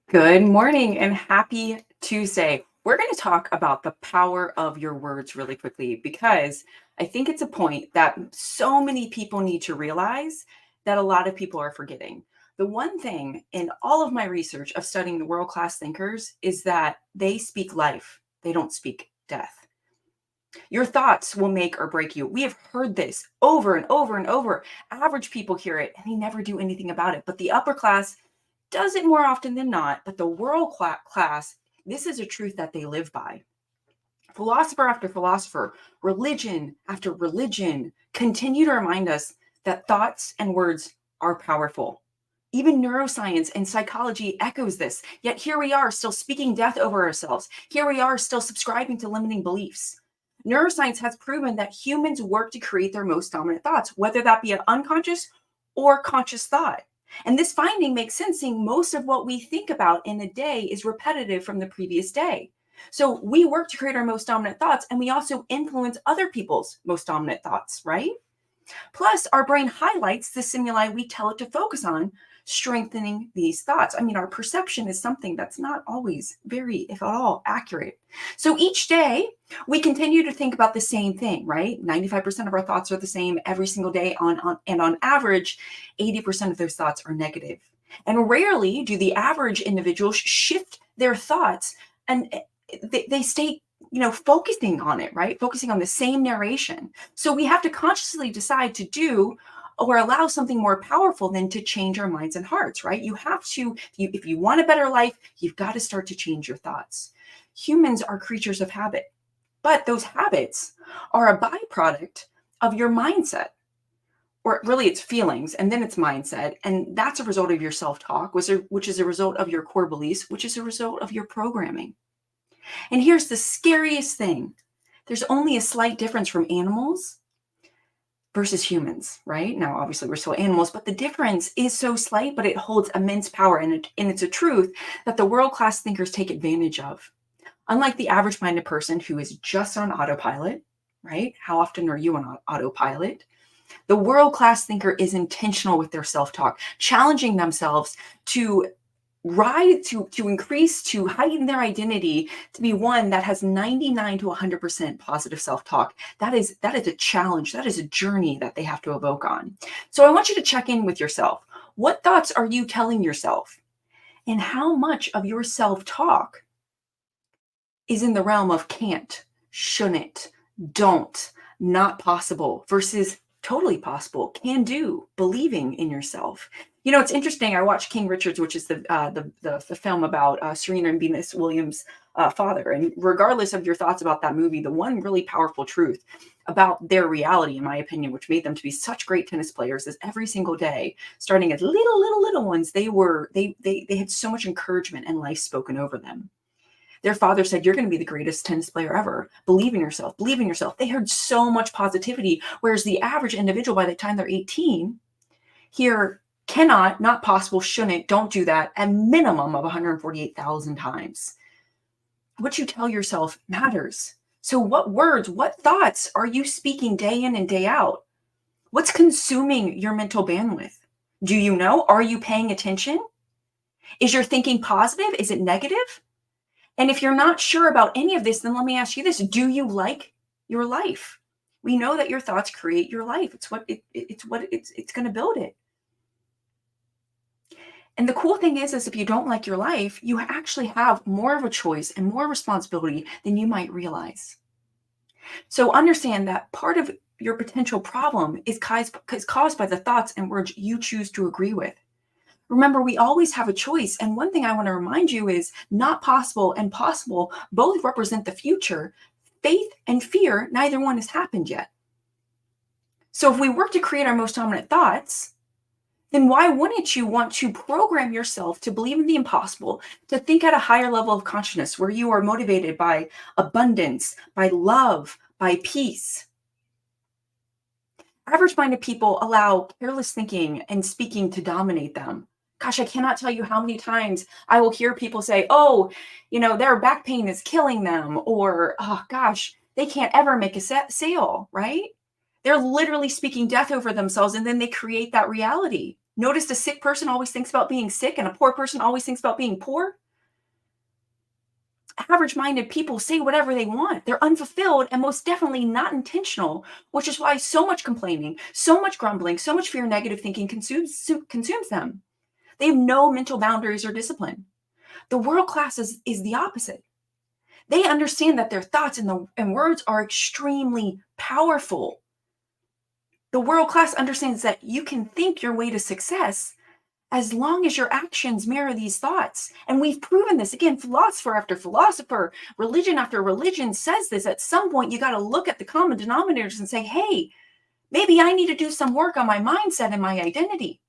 Good morning and happy Tuesday. We're going to talk about the power of your words really quickly because I think it's a point that so many people need to realize that a lot of people are forgetting. The one thing in all of my research of studying the world class thinkers is that they speak life, they don't speak death. Your thoughts will make or break you. We have heard this over and over and over. Average people hear it and they never do anything about it. But the upper class does it more often than not, but the world class, this is a truth that they live by. Philosopher after philosopher, religion after religion continue to remind us that thoughts and words are powerful. Even neuroscience and psychology echoes this. Yet here we are still speaking death over ourselves. Here we are still subscribing to limiting beliefs. Neuroscience has proven that humans work to create their most dominant thoughts, whether that be an unconscious or conscious thought. And this finding makes sense, seeing most of what we think about in a day is repetitive from the previous day. So we work to create our most dominant thoughts, and we also influence other people's most dominant thoughts, right? Plus, our brain highlights the stimuli we tell it to focus on, strengthening these thoughts. I mean, our perception is something that's not always very, if at all, accurate. So each day, we continue to think about the same thing, right? 95% of our thoughts are the same every single day, and on average, 80% of those thoughts are negative. And rarely do the average individuals shift their thoughts and they stay focusing on it, right? Focusing on the same narration. So we have to consciously decide to do or allow something more powerful than to change our minds and hearts, right? You have to, if you want a better life, you've got to start to change your thoughts. Humans are creatures of habit, but those habits are a byproduct of your mindset. Or really, it's feelings and then it's mindset. And that's a result of your self talk, which is a result of your core beliefs, which is a result of your programming. And here's the scariest thing: there's only a slight difference from animals versus humans, right? Now, obviously, we're still animals, but the difference is so slight, but it holds immense power. And it's a truth that the world class thinkers take advantage of. Unlike the average minded person who is just on autopilot, right? How often are you on autopilot? The world class thinker is intentional with their self talk, challenging themselves to to increase, to heighten their identity to be one that has 99 to 100% positive self-talk. That is a challenge. That is a journey that they have to evoke on. So I want you to check in with yourself. What thoughts are you telling yourself? And how much of your self-talk is in the realm of can't, shouldn't, don't, not possible versus totally possible, can do, believing in yourself. You know, it's interesting. I watched King Richards, which is the film about Serena and Venus Williams' father. And regardless of your thoughts about that movie, the one really powerful truth about their reality, in my opinion, which made them to be such great tennis players, is every single day, starting as little ones, they had so much encouragement and life spoken over them. Their father said, "You're going to be the greatest tennis player ever. Believe in yourself. Believe in yourself." They heard so much positivity, whereas the average individual, by the time they're 18, hear cannot, not possible, shouldn't, don't do that, a minimum of 148,000 times. What you tell yourself matters. So what words, what thoughts are you speaking day in and day out? What's consuming your mental bandwidth? Do you know? Are you paying attention? Is your thinking positive? Is it negative? And if you're not sure about any of this, then let me ask you this: do you like your life? We know that your thoughts create your life. It's going to build it. And the cool thing is if you don't like your life, you actually have more of a choice and more responsibility than you might realize. So understand that part of your potential problem is caused by the thoughts and words you choose to agree with. Remember, we always have a choice. And one thing I want to remind you is not possible and possible both represent the future. Faith and fear, neither one has happened yet. So if we work to create our most dominant thoughts, then why wouldn't you want to program yourself to believe in the impossible, to think at a higher level of consciousness where you are motivated by abundance, by love, by peace? Average-minded people allow careless thinking and speaking to dominate them. Gosh, I cannot tell you how many times I will hear people say, "Oh, their back pain is killing them," or, "Oh gosh, they can't ever make a sale," right? They're literally speaking death over themselves, and then they create that reality. Notice a sick person always thinks about being sick and a poor person always thinks about being poor. Average-minded people say whatever they want. They're unfulfilled and most definitely not intentional, which is why so much complaining, so much grumbling, so much fear, negative thinking consumes them. They have no mental boundaries or discipline. The world class is the opposite. They understand that their thoughts and words are extremely powerful. The world class understands that you can think your way to success as long as your actions mirror these thoughts. And we've proven this. Again, philosopher after philosopher, religion after religion says this. At some point, you got to look at the common denominators and say, hey, maybe I need to do some work on my mindset and my identity.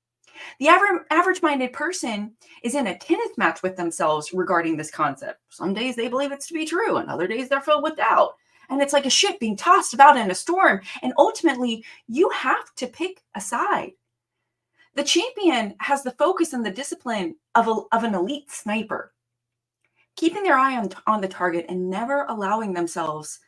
The average-minded person is in a tennis match with themselves regarding this concept. Some days they believe it's to be true, and other days they're filled with doubt. And it's like a ship being tossed about in a storm. And ultimately, you have to pick a side. The champion has the focus and the discipline of an elite sniper, keeping their eye on the target and never allowing themselves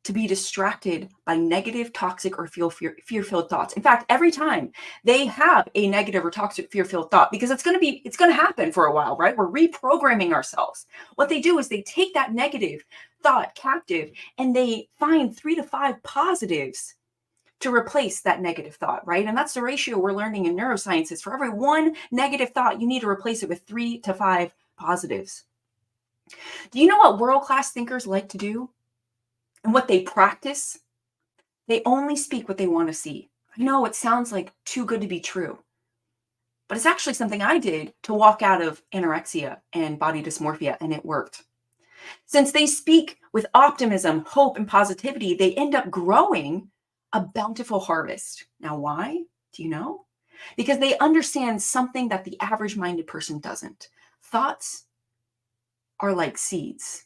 to be distracted by negative, toxic, or fear-filled thoughts. In fact, every time they have a negative or toxic, fear-filled thought, because it's going to happen for a while, right? We're reprogramming ourselves. What they do is they take that negative thought captive and they find 3 to 5 positives to replace that negative thought, right? And that's the ratio we're learning in neuroscience is for every one negative thought, you need to replace it with 3 to 5 positives. Do you know what world-class thinkers like to do? And what they practice? They only speak what they want to see. I know it sounds like too good to be true, but it's actually something I did to walk out of anorexia and body dysmorphia, and it worked. Since they speak with optimism, hope, and positivity, they end up growing a bountiful harvest. Now, why? Do you know? Because they understand something that the average-minded person doesn't. Thoughts are like seeds.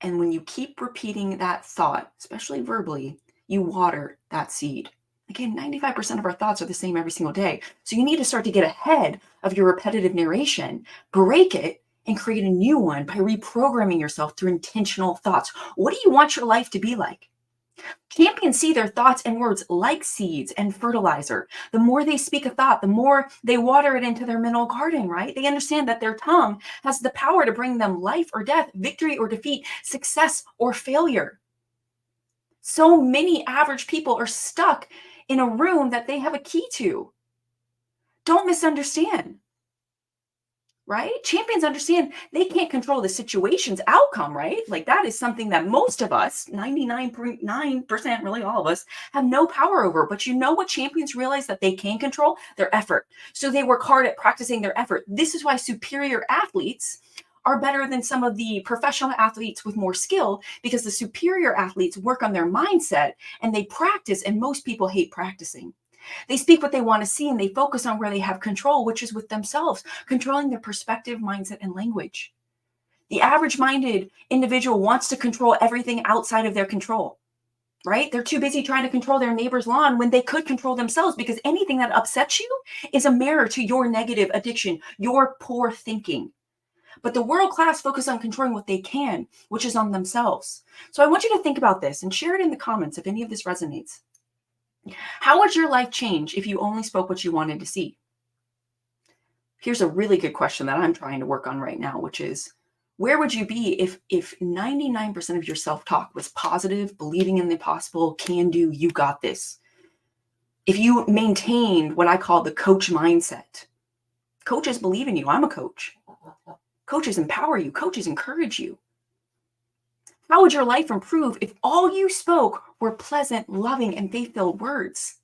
And when you keep repeating that thought, especially verbally, you water that seed. Again, 95% of our thoughts are the same every single day. So you need to start to get ahead of your repetitive narration, break it, and create a new one by reprogramming yourself through intentional thoughts. What do you want your life to be like? Champions see their thoughts and words like seeds and fertilizer. The more they speak a thought, the more they water it into their mental garden, right? They understand that their tongue has the power to bring them life or death, victory or defeat, success or failure. So many average people are stuck in a room that they have a key to. Don't misunderstand. Right? Champions understand they can't control the situation's outcome, right? Like that is something that most of us, 99.9%, really all of us, have no power over. But you know what champions realize that they can control? Their effort. So they work hard at practicing their effort. This is why superior athletes are better than some of the professional athletes with more skill, because the superior athletes work on their mindset and they practice, and most people hate practicing. They speak what they want to see and they focus on where they have control, which is with themselves, controlling their perspective, mindset, and language. The average-minded individual wants to control everything outside of their control, right? They're too busy trying to control their neighbor's lawn when they could control themselves, because anything that upsets you is a mirror to your negative addiction, your poor thinking. But the world class focus on controlling what they can, which is on themselves. So I want you to think about this and share it in the comments if any of this resonates. How would your life change if you only spoke what you wanted to see? Here's a really good question that I'm trying to work on right now, which is, where would you be if 99% of your self-talk was positive, believing in the possible, can do, you got this? If you maintained what I call the coach mindset. Coaches believe in you. I'm a coach. Coaches empower you. Coaches encourage you. How would your life improve if all you spoke were pleasant, loving, and faith-filled words?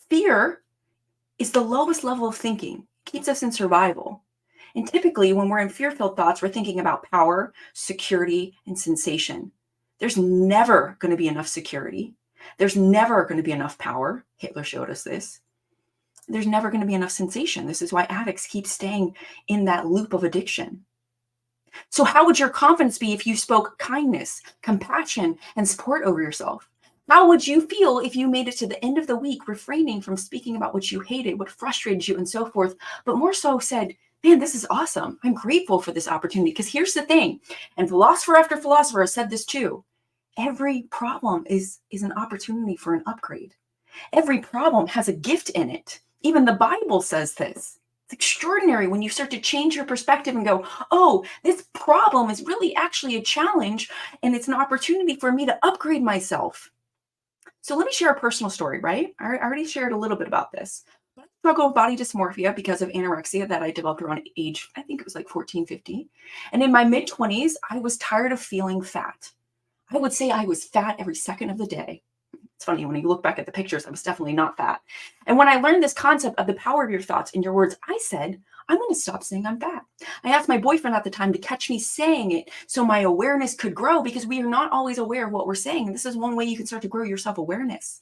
Fear is the lowest level of thinking. It keeps us in survival. And typically, when we're in fear-filled thoughts, we're thinking about power, security, and sensation. There's never going to be enough security. There's never going to be enough power. Hitler showed us this. There's never going to be enough sensation. This is why addicts keep staying in that loop of addiction. So how would your confidence be if you spoke kindness, compassion, and support over yourself? How would you feel if you made it to the end of the week refraining from speaking about what you hated, what frustrated you, and so forth, but more so said, man, this is awesome. I'm grateful for this opportunity. Because here's the thing, and philosopher after philosopher has said this too, every problem is an opportunity for an upgrade. Every problem has a gift in it. Even the Bible says this. It's extraordinary when you start to change your perspective and go, oh, this problem is really actually a challenge and it's an opportunity for me to upgrade myself. So let me share a personal story, right? I already shared a little bit about this. I struggle with body dysmorphia because of anorexia that I developed around age, I think it was like 14, 15. And in my mid 20s, I was tired of feeling fat. I would say I was fat every second of the day. It's funny, when you look back at the pictures, I was definitely not fat. And when I learned this concept of the power of your thoughts and your words, I said, I'm going to stop saying I'm fat. I asked my boyfriend at the time to catch me saying it so my awareness could grow, because we are not always aware of what we're saying. And this is one way you can start to grow your self-awareness.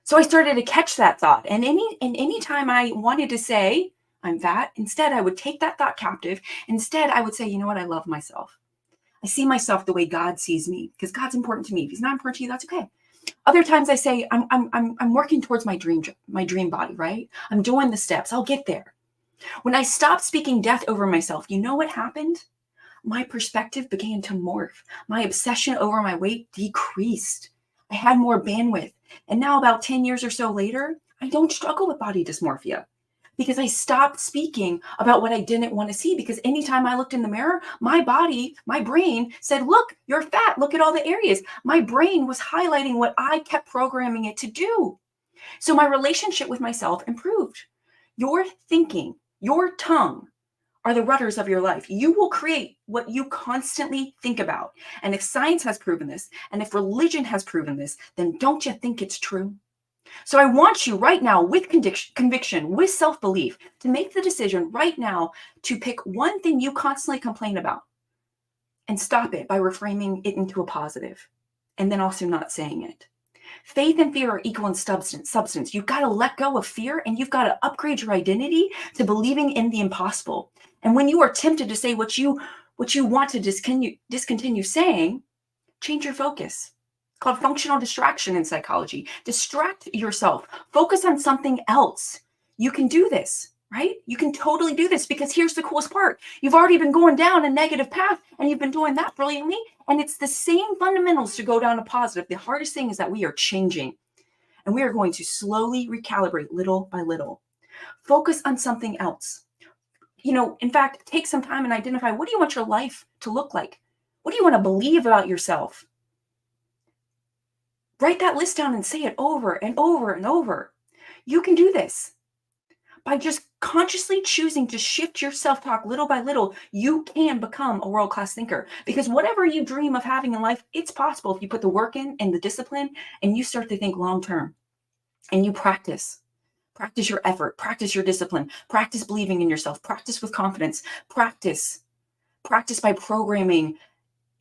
So I started to catch that thought. And any time I wanted to say I'm fat, instead I would take that thought captive. Instead, I would say, you know what? I love myself. I see myself the way God sees me, because God's important to me. If he's not important to you, that's okay. Other times I say, I'm working towards my dream body, right? I'm doing the steps. I'll get there. When I stopped speaking death over myself, you know what happened? My perspective began to morph. My obsession over my weight decreased. I had more bandwidth. And now, about 10 years or so later, I don't struggle with body dysmorphia because I stopped speaking about what I didn't want to see. Because anytime I looked in the mirror, my body, my brain said, look, you're fat. Look at all the areas. My brain was highlighting what I kept programming it to do. So my relationship with myself improved. Your thinking, your tongue are the rudders of your life. You will create what you constantly think about. And if science has proven this, and if religion has proven this, then don't you think it's true? So I want you right now, with conviction, with self-belief, to make the decision right now to pick one thing you constantly complain about and stop it by reframing it into a positive, and then also not saying it. Faith and fear are equal in substance. You've got to let go of fear, and you've got to upgrade your identity to believing in the impossible. And when you are tempted to say what you want to discontinue saying, change your focus. It's called functional distraction in psychology. Distract yourself. Focus on something else. You can do this, right? You can totally do this, because here's the coolest part. You've already been going down a negative path, and you've been doing that brilliantly. And it's the same fundamentals to go down a positive. The hardest thing is that we are changing, and we are going to slowly recalibrate little by little. Focus on something else. In fact, take some time and identify, what do you want your life to look like? What do you want to believe about yourself? Write that list down and say it over and over and over. You can do this. By just consciously choosing to shift your self-talk little by little, you can become a world-class thinker. Because whatever you dream of having in life, it's possible if you put the work in and the discipline, and you start to think long-term, and you practice. Practice your effort, practice your discipline, practice believing in yourself, practice with confidence, practice by programming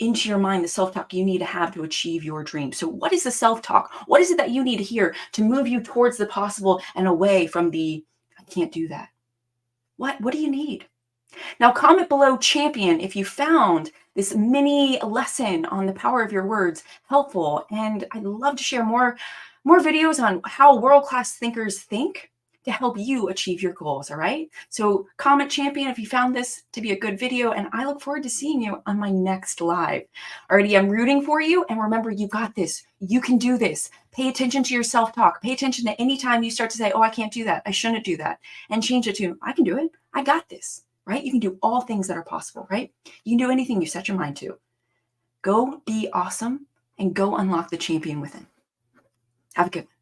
into your mind the self-talk you need to have to achieve your dream. So what is the self-talk? What is it that you need to hear to move you towards the possible and away from the, I can't do that? What do you need? Now, comment below champion if you found this mini lesson on the power of your words helpful. And I'd love to share more videos on how world-class thinkers think to help you achieve your goals, all right? So comment champion if you found this to be a good video, and I look forward to seeing you on my next live. Alrighty, I'm rooting for you, and remember, you got this. You can do this. Pay attention to your self-talk. Pay attention to any time you start to say, oh, I can't do that. I shouldn't do that. And change it to, I can do it. I got this, right? You can do all things that are possible, right? You can do anything you set your mind to. Go be awesome and go unlock the champion within. Have a good one.